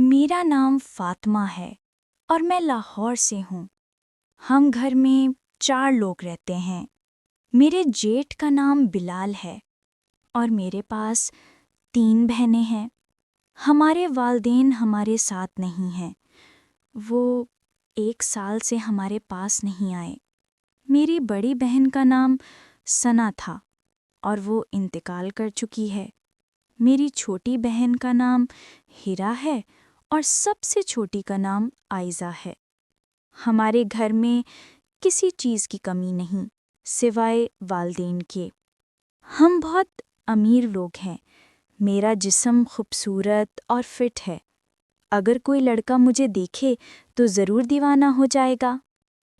मेरा नाम फातिमा है और मैं लाहौर से हूँ। हम घर में 4 लोग रहते हैं। मेरे जेठ का नाम बिलाल है और मेरे पास 3 बहनें हैं। हमारे वालिदैन हमारे साथ नहीं हैं। वो 1 साल से हमारे पास नहीं आए। मेरी बड़ी बहन का नाम सना था और वो इंतकाल कर चुकी है। मेरी छोटी बहन का नाम हिरा है और सबसे छोटी का नाम आयज़ा है। हमारे घर में किसी चीज़ की कमी नहीं, सिवाय वालिदैन के। हम बहुत अमीर लोग हैं। मेरा जिस्म खूबसूरत और फिट है। अगर कोई लड़का मुझे देखे तो ज़रूर दीवाना हो जाएगा।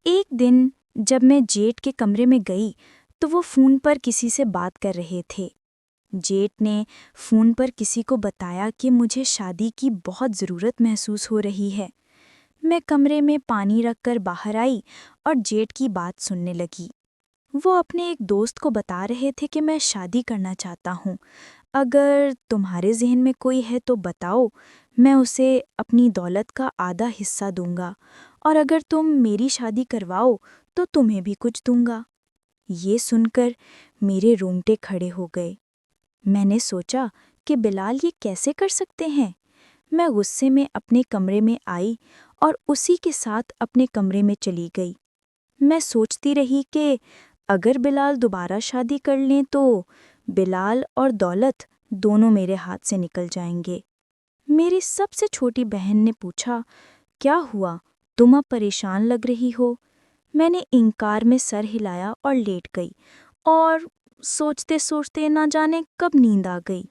एक दिन जब मैं जेठ के कमरे में गई तो वो फ़ोन पर किसी से बात कर रहे थे। जेठ ने फ़ोन पर किसी को बताया कि मुझे शादी की बहुत ज़रूरत महसूस हो रही है। मैं कमरे में पानी रखकर बाहर आई और जेठ की बात सुनने लगी। वो अपने एक दोस्त को बता रहे थे कि मैं शादी करना चाहता हूँ। अगर तुम्हारे ज़हन में कोई है तो बताओ, मैं उसे अपनी दौलत का आधा हिस्सा दूंगा और अगर तुम मेरी शादी करवाओ तो तुम्हें भी कुछ दूंगा। ये सुनकर मेरे रोंगटे खड़े हो गए। मैंने सोचा कि बिलाल ये कैसे कर सकते हैं। मैं गुस्से में अपने कमरे में आई और उसी के साथ अपने कमरे में चली गई। मैं सोचती रही कि अगर बिलाल दोबारा शादी कर लें तो बिलाल और दौलत दोनों मेरे हाथ से निकल जाएंगे। मेरी सबसे छोटी बहन ने पूछा, क्या हुआ, तुम अब परेशान लग रही हो? मैंने इनकार में सर हिलाया और लेट गई और सोचते सोचते ना जाने कब नींद आ गई।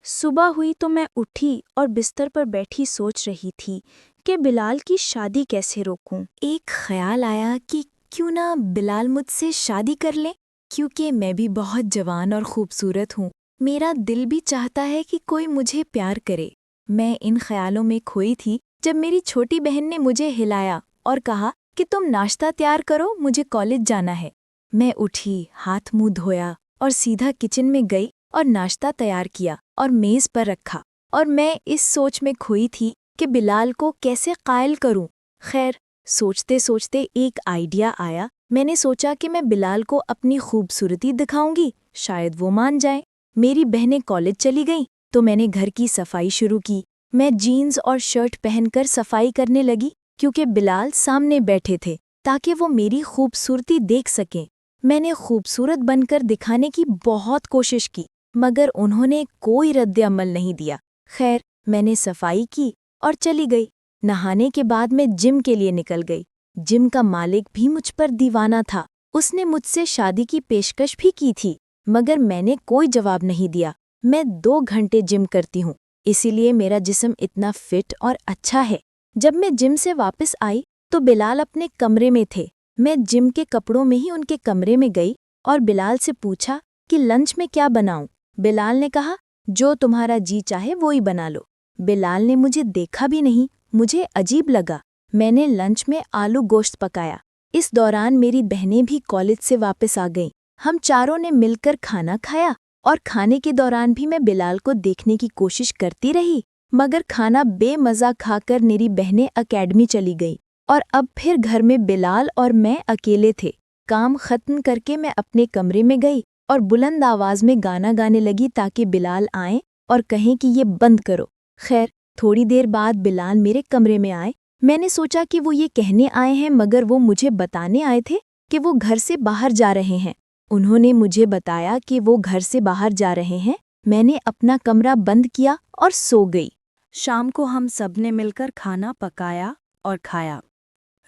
सुबह हुई तो मैं उठी और बिस्तर पर बैठी सोच रही थी कि बिलाल की शादी कैसे रोकूं। एक ख्याल आया कि क्यों ना बिलाल मुझसे शादी कर ले, क्योंकि मैं भी बहुत जवान और खूबसूरत हूँ। मेरा दिल भी चाहता है कि कोई मुझे प्यार करे। मैं इन ख्यालों में खोई थी जब मेरी छोटी बहन ने मुझे हिलाया और कहा कि तुम नाश्ता तैयार करो, मुझे कॉलेज जाना है। मैं उठी, हाथ मुंह धोया और सीधा किचन में गई और नाश्ता तैयार किया और मेज़ पर रखा। और मैं इस सोच में खोई थी कि बिलाल को कैसे कायल करूं। खैर, सोचते सोचते एक आइडिया आया। मैंने सोचा कि मैं बिलाल को अपनी खूबसूरती दिखाऊंगी, शायद वो मान जाए। मेरी बहनें कॉलेज चली गईं तो मैंने घर की सफाई शुरू की। मैं जीन्स और शर्ट पहनकर सफाई करने लगी क्योंकि बिलाल सामने बैठे थे ताकि वो मेरी खूबसूरती देख सकें। मैंने खूबसूरत बनकर दिखाने की बहुत कोशिश की मगर उन्होंने कोई रद्द-ए-अमल नहीं दिया। खैर, मैंने सफाई की और चली गई। नहाने के बाद मैं जिम के लिए निकल गई। जिम का मालिक भी मुझ पर दीवाना था। उसने मुझसे शादी की पेशकश भी की थी मगर मैंने कोई जवाब नहीं दिया। मैं 2 घंटे जिम करती हूँ, इसीलिए मेरा जिस्म इतना फिट और अच्छा है। जब मैं जिम से वापस आई तो बिलाल अपने कमरे में थे। मैं जिम के कपड़ों में ही उनके कमरे में गई और बिलाल से पूछा कि लंच में क्या बनाऊं। बिलाल ने कहा, जो तुम्हारा जी चाहे वो ही बना लो। बिलाल ने मुझे देखा भी नहीं, मुझे अजीब लगा। मैंने लंच में आलू गोश्त पकाया। इस दौरान मेरी बहनें भी कॉलेज से वापस आ गईं। हम चारों ने मिलकर खाना खाया और खाने के दौरान भी मैं बिलाल को देखने की कोशिश करती रही मगर खाना बेमज़ा खाकर मेरी बहनें एकेडमी चली गईं और अब फिर घर में बिलाल और मैं अकेले थे। काम खत्म करके मैं अपने कमरे में गई और बुलंद आवाज में गाना गाने लगी ताकि बिलाल आएं और कहें कि ये बंद करो। खैर, थोड़ी देर बाद बिलाल मेरे कमरे में आए। मैंने सोचा कि वो ये कहने आए हैं मगर वो मुझे बताने आए थे कि वो घर से बाहर जा रहे हैं। उन्होंने मुझे बताया कि वो घर से बाहर जा रहे हैं। मैंने अपना कमरा बंद किया और सो गई। शाम को हम सबने मिलकर खाना पकाया और खाया।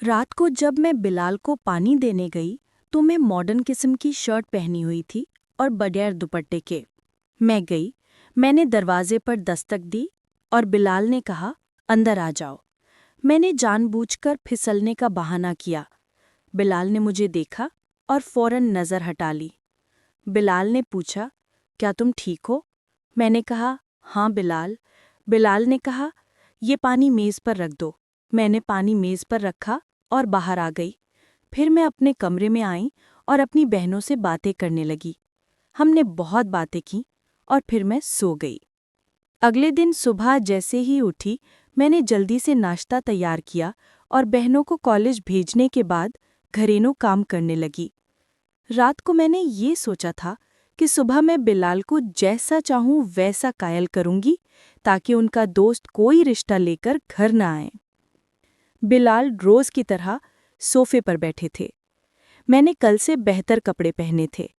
रात को जब मैं बिलाल को पानी देने गई तो मैं मॉडर्न किस्म की शर्ट पहनी हुई थी और बगैर दुपट्टे के। मैं गई, मैंने दरवाजे पर दस्तक दी और बिलाल ने कहा, अंदर आ जाओ। मैंने जानबूझकर फिसलने का बहाना किया। बिलाल ने मुझे देखा और फौरन नज़र हटा ली। बिलाल ने पूछा, क्या तुम ठीक हो? मैंने कहा, हाँ बिलाल। बिलाल ने कहा, ये पानी मेज़ पर रख दो। मैंने पानी मेज़ पर रखा और बाहर आ गई। फिर मैं अपने कमरे में आई और अपनी बहनों से बातें करने लगी। हमने बहुत बातें की और फिर मैं सो गई। अगले दिन सुबह जैसे ही उठी, मैंने जल्दी से नाश्ता तैयार किया और बहनों को कॉलेज भेजने के बाद घरेलू काम करने लगी। रात को मैंने ये सोचा था कि सुबह मैं बिलाल को जैसा चाहूं वैसा कायल करूंगी ताकि उनका दोस्त कोई रिश्ता लेकर घर न आए। बिलाल रोज की तरह सोफे पर बैठे थे। मैंने कल से बेहतर कपड़े पहने थे।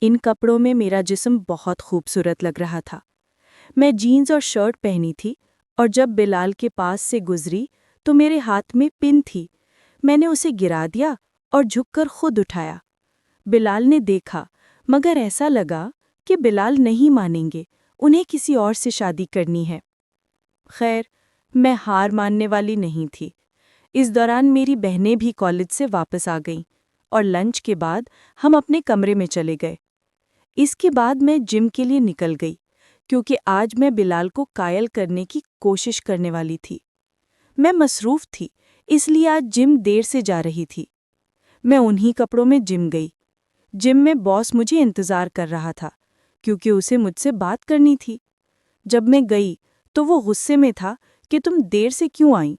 इन कपड़ों में मेरा जिस्म बहुत खूबसूरत लग रहा था। मैं जीन्स और शर्ट पहनी थी और जब बिलाल के पास से गुजरी तो मेरे हाथ में पिन थी। मैंने उसे गिरा दिया और झुककर खुद उठाया। बिलाल ने देखा, मगर ऐसा लगा कि बिलाल नहीं मानेंगे, उन्हें किसी और से शादी करनी है। खैर, मैं हार मानने वाली नहीं थी। इस दौरान मेरी बहनें भी कॉलेज से वापस आ गईं और लंच के बाद हम अपने कमरे में चले गए। इसके बाद मैं जिम के लिए निकल गई क्योंकि आज मैं बिलाल को कायल करने की कोशिश करने वाली थी। मैं मसरूफ थी, इसलिए आज जिम देर से जा रही थी। मैं उन्हीं कपड़ों में जिम गई। जिम में बॉस मुझे इंतज़ार कर रहा था क्योंकि उसे मुझसे बात करनी थी। जब मैं गई तो वो गुस्से में था कि तुम देर से क्यों आई?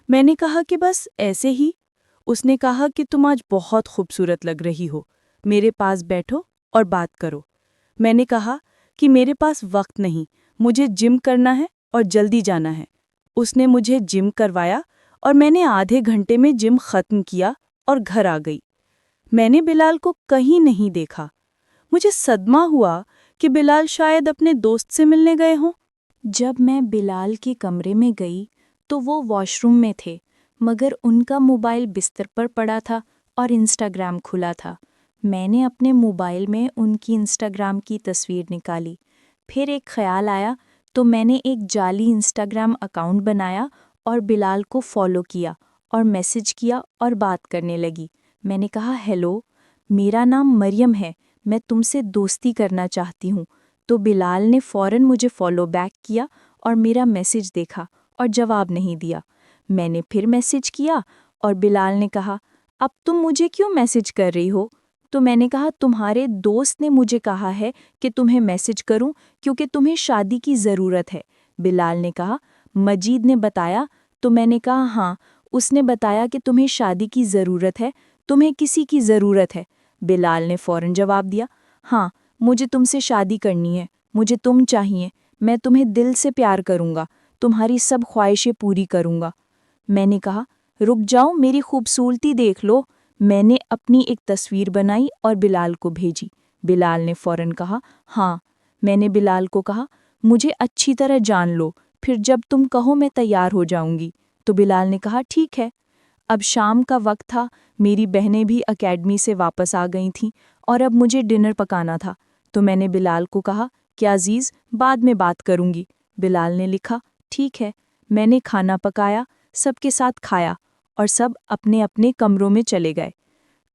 मैंने कहा कि बस ऐसे ही। उसने कहा कि तुम आज बहुत खूबसूरत लग रही हो, मेरे पास बैठो और बात करो। मैंने कहा कि मेरे पास वक्त नहीं, मुझे जिम करना है और जल्दी जाना है। उसने मुझे जिम करवाया और मैंने आधे घंटे में जिम खत्म किया और घर आ गई। मैंने बिलाल को कहीं नहीं देखा। मुझे सदमा हुआ कि बिलाल शायद अपने दोस्त से मिलने गए हों। जब मैं बिलाल के कमरे में गई तो वो वॉशरूम में थे, मगर उनका मोबाइल बिस्तर पर पड़ा था और इंस्टाग्राम खुला था। मैंने अपने मोबाइल में उनकी इंस्टाग्राम की तस्वीर निकाली। फिर एक ख्याल आया तो मैंने एक जाली इंस्टाग्राम अकाउंट बनाया और बिलाल को फॉलो किया और मैसेज किया और बात करने लगी। मैंने कहा, हेलो, मेरा नाम मरियम है, मैं तुमसे दोस्ती करना चाहती हूँ। तो बिलाल ने फ़ौरन मुझे फॉलो बैक किया और मेरा मैसेज देखा और जवाब नहीं दिया। मैंने फिर मैसेज किया और बिलाल ने कहा, अब तुम मुझे क्यों मैसेज कर रही हो? तो मैंने कहा, तुम्हारे दोस्त ने मुझे कहा है कि तुम्हें मैसेज करूं क्योंकि तुम्हें शादी की ज़रूरत है। बिलाल ने कहा, मजीद ने बताया। तो मैंने कहा, हाँ, उसने बताया कि तुम्हें शादी की ज़रूरत है, तुम्हें किसी की ज़रूरत है। बिलाल ने फ़ौरन जवाब दिया, हाँ, मुझे तुमसे शादी करनी है, मुझे तुम चाहिए, मैं तुम्हें दिल से प्यार करूँगा, तुम्हारी सब ख्वाहिशें पूरी करूँगा। मैंने कहा, रुक जाओ, मेरी खूबसूरती देख लो। मैंने अपनी एक तस्वीर बनाई और बिलाल को भेजी। बिलाल ने फ़ौरन कहा, हाँ। मैंने बिलाल को कहा, मुझे अच्छी तरह जान लो, फिर जब तुम कहो मैं तैयार हो जाऊंगी। तो बिलाल ने कहा, ठीक है। अब शाम का वक्त था, मेरी बहनें भी एकेडमी से वापस आ गई थीं और अब मुझे डिनर पकाना था। तो मैंने बिलाल को कहा कि अजीज़, बाद में बात करूंगी। बिलाल ने लिखा, ठीक है। मैंने खाना पकाया, सबके साथ खाया और सब अपने अपने कमरों में चले गए।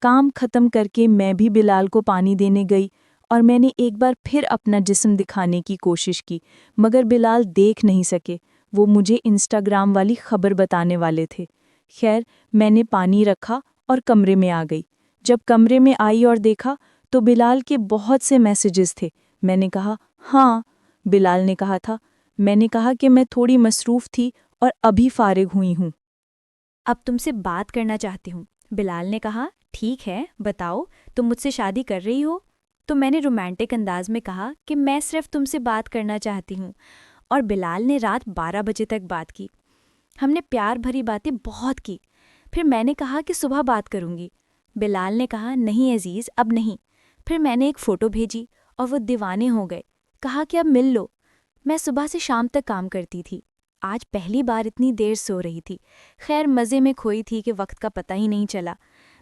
काम खत्म करके मैं भी बिलाल को पानी देने गई और मैंने एक बार फिर अपना जिस्म दिखाने की कोशिश की, मगर बिलाल देख नहीं सके। वो मुझे इंस्टाग्राम वाली खबर बताने वाले थे। खैर, मैंने पानी रखा और कमरे में आ गई। जब कमरे में आई और देखा तो बिलाल के बहुत से मैसेजेस थे। मैंने कहा, हाँ। बिलाल ने कहा था, मैंने कहा कि मैं थोड़ी मसरूफ़ थी और अभी फारिग हुई हूँ। अब तुमसे बात करना चाहती हूँ। बिलाल ने कहा, ठीक है, बताओ, तुम मुझसे शादी कर रही हो? तो मैंने रोमांटिक अंदाज में कहा कि मैं सिर्फ तुमसे बात करना चाहती हूँ। और बिलाल ने रात 12 बजे तक बात की। हमने प्यार भरी बातें बहुत की। फिर मैंने कहा कि सुबह बात करूँगी। बिलाल ने कहा, नहीं अजीज़, अब नहीं। फिर मैंने एक फ़ोटो भेजी और वो दीवाने हो गए। कहा कि अब मिल लो। मैं सुबह से शाम तक काम करती थी। आज पहली बार इतनी देर सो रही थी। खैर, मज़े में खोई थी कि वक्त का पता ही नहीं चला।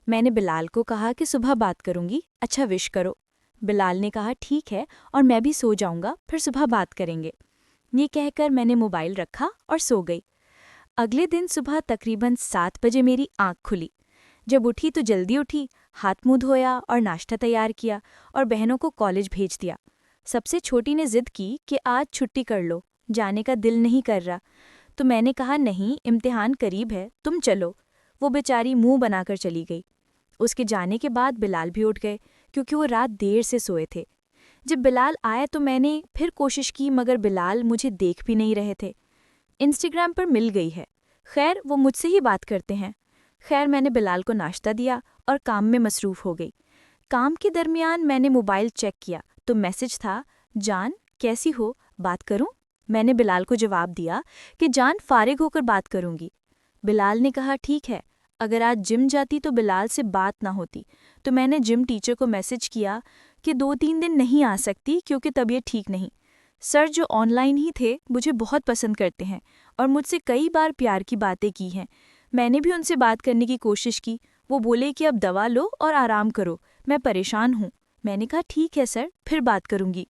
मैंने बिलाल को कहा कि सुबह बात करूँगी, अच्छा विश करो। बिलाल ने कहा, ठीक है, और मैं भी सो जाऊँगा, फिर सुबह बात करेंगे। ये कहकर मैंने मोबाइल रखा और सो गई। अगले दिन सुबह तकरीबन 7 बजे मेरी आँख खुली। जब उठी तो जल्दी उठी, हाथ मुँह धोया और नाश्ता तैयार किया और बहनों को कॉलेज भेज दिया। सबसे छोटी ने जिद की कि आज छुट्टी कर लो, जाने का दिल नहीं कर रहा। तो मैंने कहा, नहीं, इम्तिहान करीब है, तुम चलो। वो बेचारी मुंह बनाकर चली गई। उसके जाने के बाद बिलाल भी उठ गए क्योंकि वो रात देर से सोए थे। जब बिलाल आए तो मैंने फिर कोशिश की, मगर बिलाल मुझे देख भी नहीं रहे थे। इंस्टाग्राम पर मिल गई है। खैर वो मुझसे ही बात करते हैं। खैर मैंने बिलाल को नाश्ता दिया और काम में मसरूफ़ हो गई। काम के दरमियान मैंने मोबाइल चेक किया तो मैसेज था, जान कैसी हो, बात करूं? मैंने बिलाल को जवाब दिया कि जान फारिग होकर बात करूंगी। बिलाल ने कहा ठीक है। अगर आज जिम जाती तो बिलाल से बात ना होती, तो मैंने जिम टीचर को मैसेज किया कि 2-3 दिन नहीं आ सकती क्योंकि तबीयत ठीक नहीं। सर जो ऑनलाइन ही थे मुझे बहुत पसंद करते हैं और मुझसे कई बार प्यार की बातें की हैं। मैंने भी उनसे बात करने की कोशिश की। वो बोले कि अब दवा लो और आराम करो, मैं परेशान हूँ। मैंने कहा ठीक है सर, फिर बात करूंगी।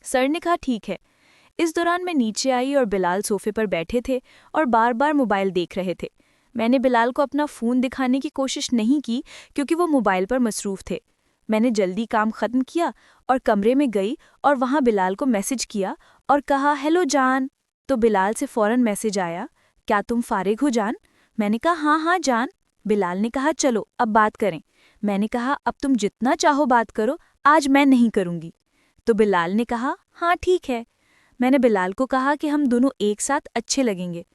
सर ने कहा ठीक है। इस दौरान मैं नीचे आई और बिलाल सोफे पर बैठे थे और बार बार मोबाइल देख रहे थे। मैंने बिलाल को अपना फ़ोन दिखाने की कोशिश नहीं की क्योंकि वो मोबाइल पर मसरूफ़ थे। मैंने जल्दी काम ख़त्म किया और कमरे में गई और वहाँ बिलाल को मैसेज किया और कहा हेलो जान। तो बिलाल से फ़ौरन मैसेज आया, क्या तुम फारिग हो जान? मैंने कहा हाँ हाँ जान। बिलाल ने कहा चलो अब बात करें। मैंने कहा अब तुम जितना चाहो बात करो, आज मैं नहीं करूँगी। तो बिलाल ने कहा हाँ ठीक है। मैंने बिलाल को कहा कि हम दोनों एक साथ अच्छे लगेंगे।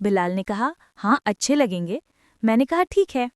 बिलाल ने कहा हाँ अच्छे लगेंगे। मैंने कहा ठीक है।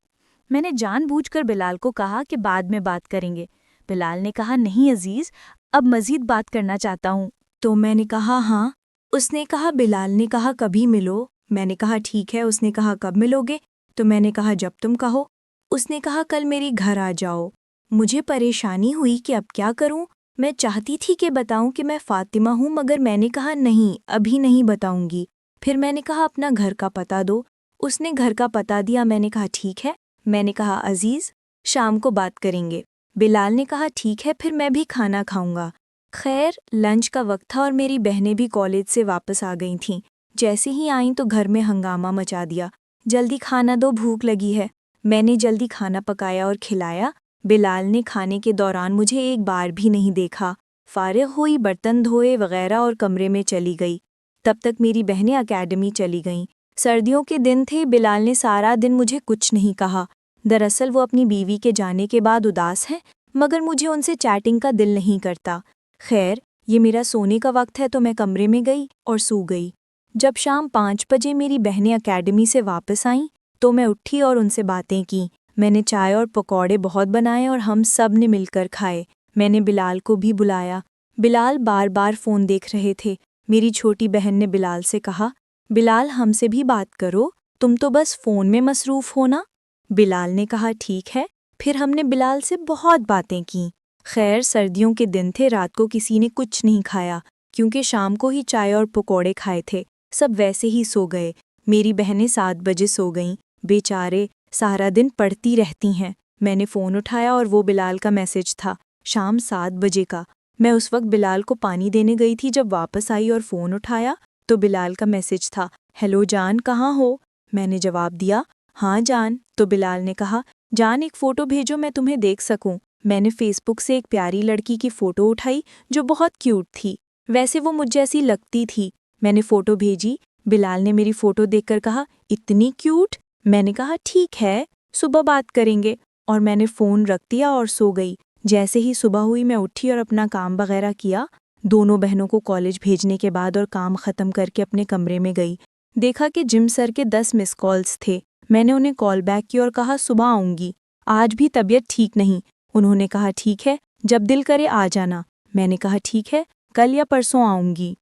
मैंने जानबूझकर बिलाल को कहा कि बाद में बात करेंगे। बिलाल ने कहा नहीं अजीज़, अब मज़ीद बात करना चाहता हूँ। तो मैंने कहा हाँ। उसने कहा बिलाल ने कहा कभी मिलो। मैंने कहा ठीक है। उसने कहा कब मिलोगे? तो मैंने कहा जब तुम कहो। उसने कहा कल मेरे घर आ जाओ। मुझे परेशानी हुई कि अब क्या करूं। मैं चाहती थी कि बताऊं कि मैं फातिमा हूं, मगर मैंने कहा नहीं, अभी नहीं बताऊंगी। फिर मैंने कहा अपना घर का पता दो। उसने घर का पता दिया। मैंने कहा ठीक है। मैंने कहा अजीज़, शाम को बात करेंगे। बिलाल ने कहा ठीक है, फिर मैं भी खाना खाऊंगा। खैर लंच का वक्त था और मेरी बहनें भी कॉलेज से वापस आ गई थीं। जैसे ही आईं तो घर में हंगामा मचा दिया, जल्दी खाना दो, भूख लगी है। मैंने जल्दी खाना पकाया और खिलाया। बिलाल ने खाने के दौरान मुझे एक बार भी नहीं देखा। फारिग हुई, बर्तन धोए वगैरह और कमरे में चली गई। तब तक मेरी बहनें एकेडमी चली गईं। सर्दियों के दिन थे। बिलाल ने सारा दिन मुझे कुछ नहीं कहा। दरअसल वो अपनी बीवी के जाने के बाद उदास हैं, मगर मुझे उनसे चैटिंग का दिल नहीं करता। खैर ये मेरा सोने का वक्त है तो मैं कमरे में गई और सो गई। जब शाम 5 बजे मेरी बहनें एकेडमी से वापस आईं तो मैं उठी और उनसे बातें की। मैंने चाय और पकौड़े बहुत बनाए और हम सब ने मिलकर खाए। मैंने बिलाल को भी बुलाया। बिलाल बार बार फ़ोन देख रहे थे। मेरी छोटी बहन ने बिलाल से कहा, बिलाल हमसे भी बात करो, तुम तो बस फ़ोन में मसरूफ़ हो ना। बिलाल ने कहा ठीक है। फिर हमने बिलाल से बहुत बातें की। खैर सर्दियों के दिन थे। रात को किसी ने कुछ नहीं खाया क्योंकि शाम को ही चाय और पकौड़े खाए थे। सब वैसे ही सो गए। मेरी बहनें 7 बजे सो गईं। बेचारे सारा दिन पढ़ती रहती हैं। मैंने फ़ोन उठाया और वो बिलाल का मैसेज था, शाम 7 बजे का। मैं उस वक्त बिलाल को पानी देने गई थी। जब वापस आई और फ़ोन उठाया तो बिलाल का मैसेज था, हेलो जान कहाँ हो? मैंने जवाब दिया हाँ जान। तो बिलाल ने कहा, जान एक फ़ोटो भेजो मैं तुम्हें देख सकूं। मैंने फ़ेसबुक से एक प्यारी लड़की की फ़ोटो उठाई जो बहुत क्यूट थी। वैसे वो मुझ जैसी लगती थी। मैंने फ़ोटो भेजी। बिलाल ने मेरी फ़ोटो देखकर कहा, इतनी क्यूट? मैंने कहा ठीक है, सुबह बात करेंगे। और मैंने फ़ोन रख दिया और सो गई। जैसे ही सुबह हुई मैं उठी और अपना काम वगैरह किया। दोनों बहनों को कॉलेज भेजने के बाद और काम ख़त्म करके अपने कमरे में गई। देखा कि जिम सर के 10 मिस कॉल्स थे। मैंने उन्हें कॉल बैक की और कहा सुबह आऊँगी, आज भी तबीयत ठीक नहीं। उन्होंने कहा ठीक है, जब दिल करे आ जाना। मैंने कहा ठीक है, कल या परसों आऊँगी।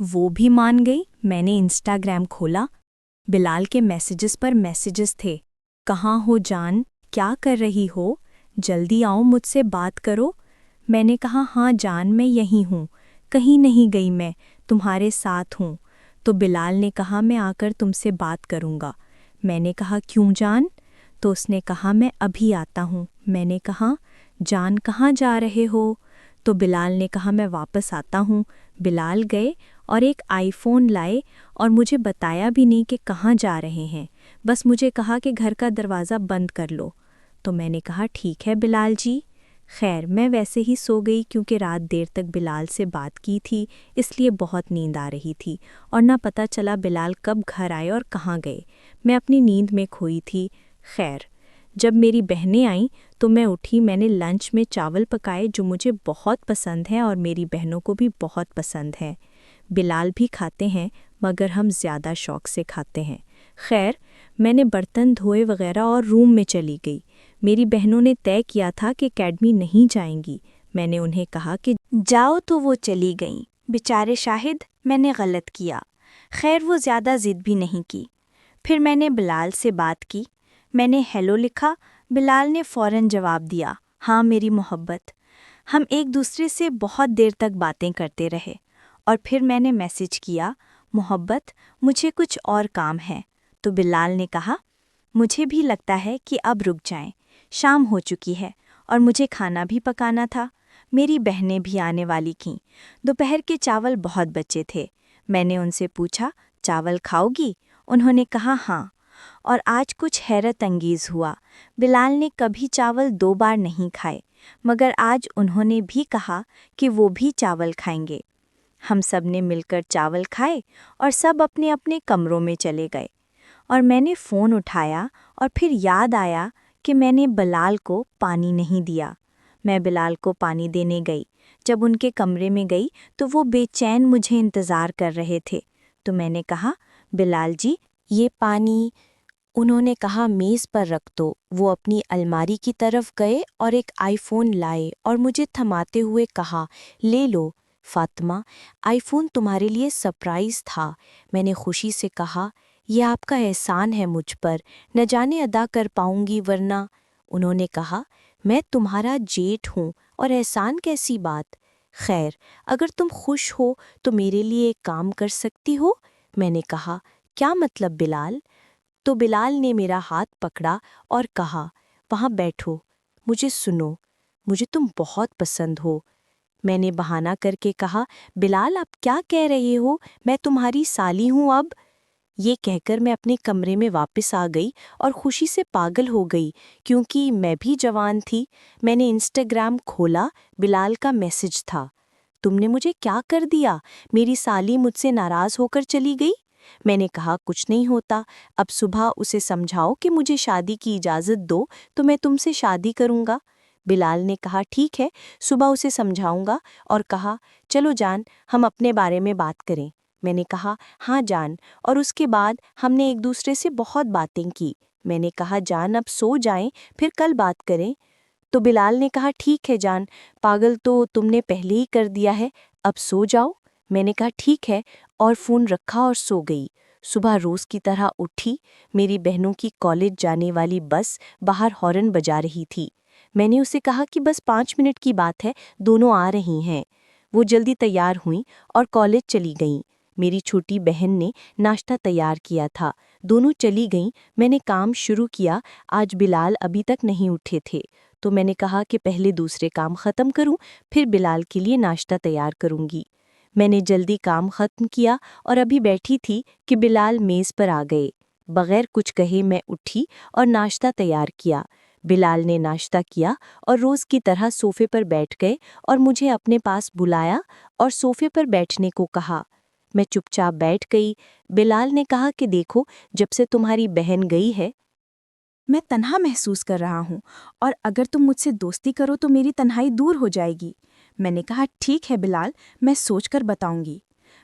वो भी मान गई। मैंने इंस्टाग्राम खोला। बिलाल के मैसेजेस पर मैसेजेस थे, कहाँ हो जान, क्या कर रही हो, जल्दी आओ मुझसे बात करो। मैंने कहा हाँ जान मैं यहीं हूँ, कहीं नहीं गई, मैं तुम्हारे साथ हूँ। तो बिलाल ने कहा मैं आकर तुमसे बात करूँगा। मैंने कहा क्यों जान? तो उसने कहा मैं अभी आता हूँ। मैंने कहा जान कहाँ जा रहे हो? तो बिलाल ने कहा मैं वापस आता हूँ। बिलाल गए और एक आईफ़ोन लाए और मुझे बताया भी नहीं कि कहाँ जा रहे हैं, बस मुझे कहा कि घर का दरवाज़ा बंद कर लो। तो मैंने कहा ठीक है बिलाल जी। खैर मैं वैसे ही सो गई क्योंकि रात देर तक बिलाल से बात की थी, इसलिए बहुत नींद आ रही थी और ना पता चला बिलाल कब घर आए और कहाँ गए। मैं अपनी नींद में खोई थी। खैर जब मेरी बहनें आईं तो मैं उठी। मैंने लंच में चावल पकाए जो मुझे बहुत पसंद है और मेरी बहनों को भी बहुत पसंद है। बिलाल भी खाते हैं, मगर हम ज़्यादा शौक से खाते हैं। खैर, मैंने बर्तन धोए वगैरह और रूम में चली गई। मेरी बहनों ने तय किया था कि अकेडमी नहीं जाएंगी। मैंने उन्हें कहा कि जाओ, तो वो चली गईं। बेचारे शाहिद, मैंने गलत किया। खैर, वो ज़्यादा ज़िद भी नहीं की। फिर मैंने बिलाल से बात की। मैंने हेलो लिखा। बिलाल ने फ़ौरन जवाब दिया, हाँ मेरी मोहब्बत। हम एक दूसरे से बहुत देर तक बातें करते रहे और फिर मैंने मैसेज किया, मोहब्बत मुझे कुछ और काम है। तो बिलाल ने कहा, मुझे भी लगता है कि अब रुक जाएं। शाम हो चुकी है और मुझे खाना भी पकाना था। मेरी बहनें भी आने वाली थीं। दोपहर के चावल बहुत बचे थे। मैंने उनसे पूछा, चावल खाओगी? उन्होंने कहा हाँ। और आज कुछ हैरत अंगेज़ हुआ। बिलाल ने कभी चावल 2 बार नहीं खाए, मगर आज उन्होंने भी कहा कि वो भी चावल खाएंगे। हम सब ने मिलकर चावल खाए और सब अपने अपने कमरों में चले गए। और मैंने फ़ोन उठाया और फिर याद आया कि मैंने बिलाल को पानी नहीं दिया। मैं बिलाल को पानी देने गई। जब उनके कमरे में गई तो वो बेचैन मुझे इंतज़ार कर रहे थे। तो मैंने कहा, बिलाल जी, ये पानी। उन्होंने कहा मेज़ पर रख दो। वो अपनी अलमारी की तरफ गए और एक आईफोन लाए और मुझे थमाते हुए कहा, ले लो फातिमा, आईफोन तुम्हारे लिए सरप्राइज़ था। मैंने खुशी से कहा, यह आपका एहसान है मुझ पर, न जाने अदा कर पाऊंगी वरना। उन्होंने कहा, मैं तुम्हारा जेठ हूँ और एहसान कैसी बात। खैर, अगर तुम खुश हो तो मेरे लिए एक काम कर सकती हो। मैंने कहा, क्या मतलब बिलाल? तो बिलाल ने मेरा हाथ पकड़ा और कहा, वहाँ बैठो, मुझे सुनो, मुझे तुम बहुत पसंद हो। मैंने बहाना करके कहा, बिलाल आप क्या कह रहे हो, मैं तुम्हारी साली हूँ अब। ये कहकर मैं अपने कमरे में वापस आ गई और खुशी से पागल हो गई, क्योंकि मैं भी जवान थी। मैंने इंस्टाग्राम खोला, बिलाल का मैसेज था, तुमने मुझे क्या कर दिया, मेरी साली मुझसे नाराज़ होकर चली गई। मैंने कहा, कुछ नहीं होता, अब सुबह उसे समझाओ कि मुझे शादी की इजाज़त दो तो मैं तुमसे शादी करूँगा। बिलाल ने कहा, ठीक है, सुबह उसे समझाऊंगा, और कहा, चलो जान, हम अपने बारे में बात करें। मैंने कहा, हाँ जान, और उसके बाद हमने एक दूसरे से बहुत बातें की। मैंने कहा, जान अब सो जाएं, फिर कल बात करें। तो बिलाल ने कहा, ठीक है जान, पागल तो तुमने पहले ही कर दिया है, अब सो जाओ। मैंने कहा, ठीक है, और फ़ोन रखा और सो गई। सुबह रोज़ की तरह उठी। मेरी बहनों की कॉलेज जाने वाली बस बाहर हॉर्न बजा रही थी। मैंने उसे कहा कि बस 5 मिनट की बात है, दोनों आ रही हैं। वो जल्दी तैयार हुईं और कॉलेज चली गईं। मेरी छोटी बहन ने नाश्ता तैयार किया था, दोनों चली गईं। मैंने काम शुरू किया। आज बिलाल अभी तक नहीं उठे थे, तो मैंने कहा कि पहले दूसरे काम ख़त्म करूं, फिर बिलाल के लिए नाश्ता तैयार करूंगी। मैंने जल्दी काम ख़त्म किया और अभी बैठी थी कि बिलाल मेज़ पर आ गए। बगैर कुछ कहे मैं उठी और नाश्ता तैयार किया। बिलाल ने नाश्ता किया और रोज़ की तरह सोफ़े पर बैठ गए और मुझे अपने पास बुलाया और सोफ़े पर बैठने को कहा। मैं चुपचाप बैठ गई। बिलाल ने कहा कि देखो, जब से तुम्हारी बहन गई है, मैं तन्हा महसूस कर रहा हूँ और अगर तुम मुझसे दोस्ती करो तो मेरी तन्हाई दूर हो जाएगी। मैंने कहा, ठीक है बिलाल, मैं सोचकर बताऊंगी।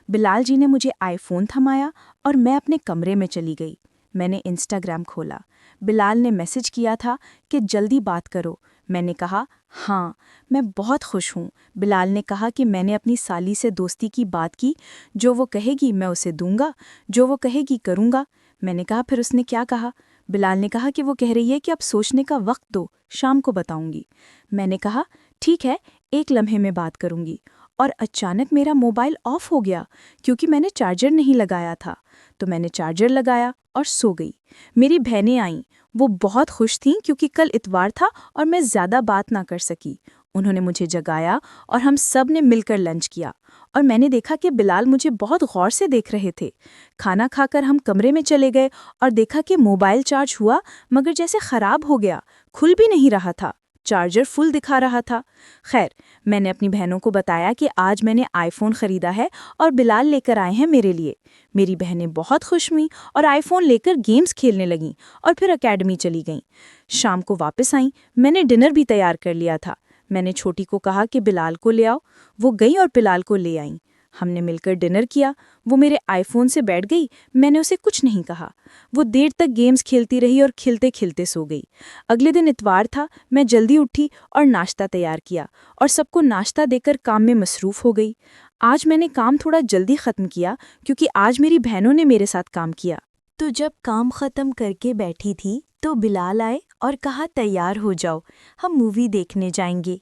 बिलाल जी ने मुझे आईफोन थमाया और मैं अपने कमरे में चली गई। मैंने इंस्टाग्राम खोला। बिलाल ने मैसेज किया था कि जल्दी बात करो। मैंने कहा, हाँ, मैं बहुत खुश हूँ। बिलाल ने कहा कि मैंने अपनी साली से दोस्ती की बात की, जो वो कहेगी मैं उसे दूंगा, जो वो कहेगी करूँगा। मैंने कहा, फिर उसने क्या कहा? बिलाल ने कहा कि वो कह रही है कि अब सोचने का वक्त दो, शाम को बताऊंगी। मैंने कहा, ठीक है, 1 लम्हे में बात करूंगी। और अचानक मेरा मोबाइल ऑफ हो गया क्योंकि मैंने चार्जर नहीं लगाया था। तो मैंने चार्जर लगाया और सो गई। मेरी बहनें आईं। वो बहुत खुश थीं क्योंकि कल इतवार था और मैं ज़्यादा बात ना कर सकी। उन्होंने मुझे जगाया और हम सब ने मिलकर लंच किया और मैंने देखा कि बिलाल मुझे बहुत गौर से देख रहे थे। खाना खाकर हम कमरे में चले गए और देखा कि मोबाइल चार्ज हुआ मगर जैसे ख़राब हो गया, खुल भी नहीं रहा था। चार्जर फुल दिखा रहा था। खैर, मैंने अपनी बहनों को बताया कि आज मैंने आईफोन ख़रीदा है और बिलाल लेकर आए हैं मेरे लिए। मेरी बहनें बहुत खुश हुईं और आईफोन लेकर गेम्स खेलने लगीं और फिर एकेडमी चली गईं। शाम को वापस आईं। मैंने डिनर भी तैयार कर लिया था। मैंने छोटी को कहा कि बिलाल को ले आओ। वो गई और बिलाल को ले आईं। हमने मिलकर डिनर किया। वो मेरे आईफोन से बैठ गई, मैंने उसे कुछ नहीं कहा। वो देर तक गेम्स खेलती रही और खिलते खिलते सो गई। अगले दिन इतवार था, मैं जल्दी उठी और नाश्ता तैयार किया और सबको नाश्ता देकर काम में मसरूफ़ हो गई। आज मैंने काम थोड़ा जल्दी ख़त्म किया क्योंकि आज मेरी बहनों ने मेरे साथ काम किया। तो जब काम ख़त्म करके बैठी थी तो बिलाल आए और कहा तैयार हो जाओ, हम मूवी देखने जाएंगे।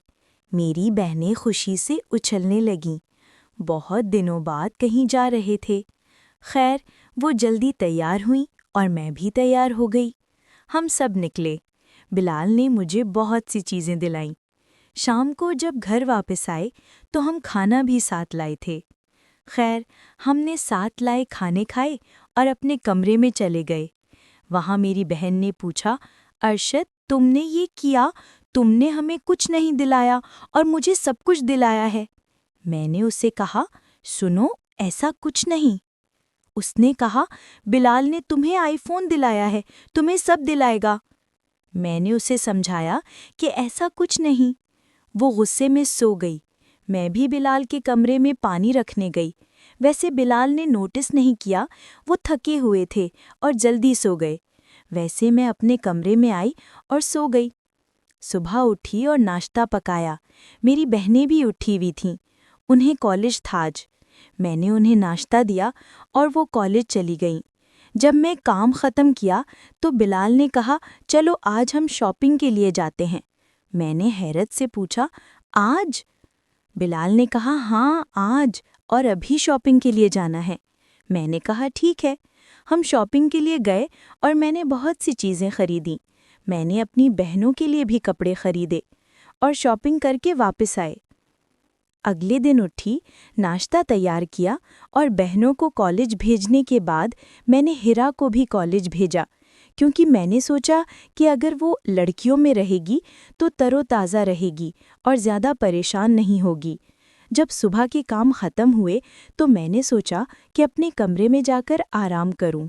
मेरी बहनें खुशी से उछलने लगीं। बहुत दिनों बाद कहीं जा रहे थे। खैर, वो जल्दी तैयार हुई और मैं भी तैयार हो गई। हम सब निकले। बिलाल ने मुझे बहुत सी चीज़ें दिलाईं। शाम को जब घर वापस आए तो हम खाना भी साथ लाए थे। खैर, हमने साथ लाए खाने खाए और अपने कमरे में चले गए। वहाँ मेरी बहन ने पूछा, अरशद तुमने ये किया, तुमने हमें कुछ नहीं दिलाया और मुझे सब कुछ दिलाया है। मैंने उसे कहा, सुनो ऐसा कुछ नहीं। उसने कहा, बिलाल ने तुम्हें आईफोन दिलाया है, तुम्हें सब दिलाएगा। मैंने उसे समझाया कि ऐसा कुछ नहीं। वो गुस्से में सो गई। मैं भी बिलाल के कमरे में पानी रखने गई। वैसे बिलाल ने नोटिस नहीं किया, वो थके हुए थे और जल्दी सो गए। वैसे मैं अपने कमरे में आई और सो गई। सुबह उठी और नाश्ता पकाया। मेरी बहनें भी उठी हुई थीं। उन्हें कॉलेज था आज। मैंने उन्हें नाश्ता दिया और वो कॉलेज चली गईं। जब मैं काम ख़त्म किया तो बिलाल ने कहा, चलो आज हम शॉपिंग के लिए जाते हैं। मैंने हैरत से पूछा, आज? बिलाल ने कहा, हाँ आज, और अभी शॉपिंग के लिए जाना है। मैंने कहा, ठीक है। हम शॉपिंग के लिए गए और मैंने बहुत सी चीज़ें खरीदी। मैंने अपनी बहनों के लिए भी कपड़े खरीदे और शॉपिंग करके वापस आए। अगले दिन उठी, नाश्ता तैयार किया और बहनों को कॉलेज भेजने के बाद मैंने हिरा को भी कॉलेज भेजा, क्योंकि मैंने सोचा कि अगर वो लड़कियों में रहेगी तो तरोताज़ा रहेगी और ज़्यादा परेशान नहीं होगी। जब सुबह के काम ख़त्म हुए तो मैंने सोचा कि अपने कमरे में जाकर आराम करूं।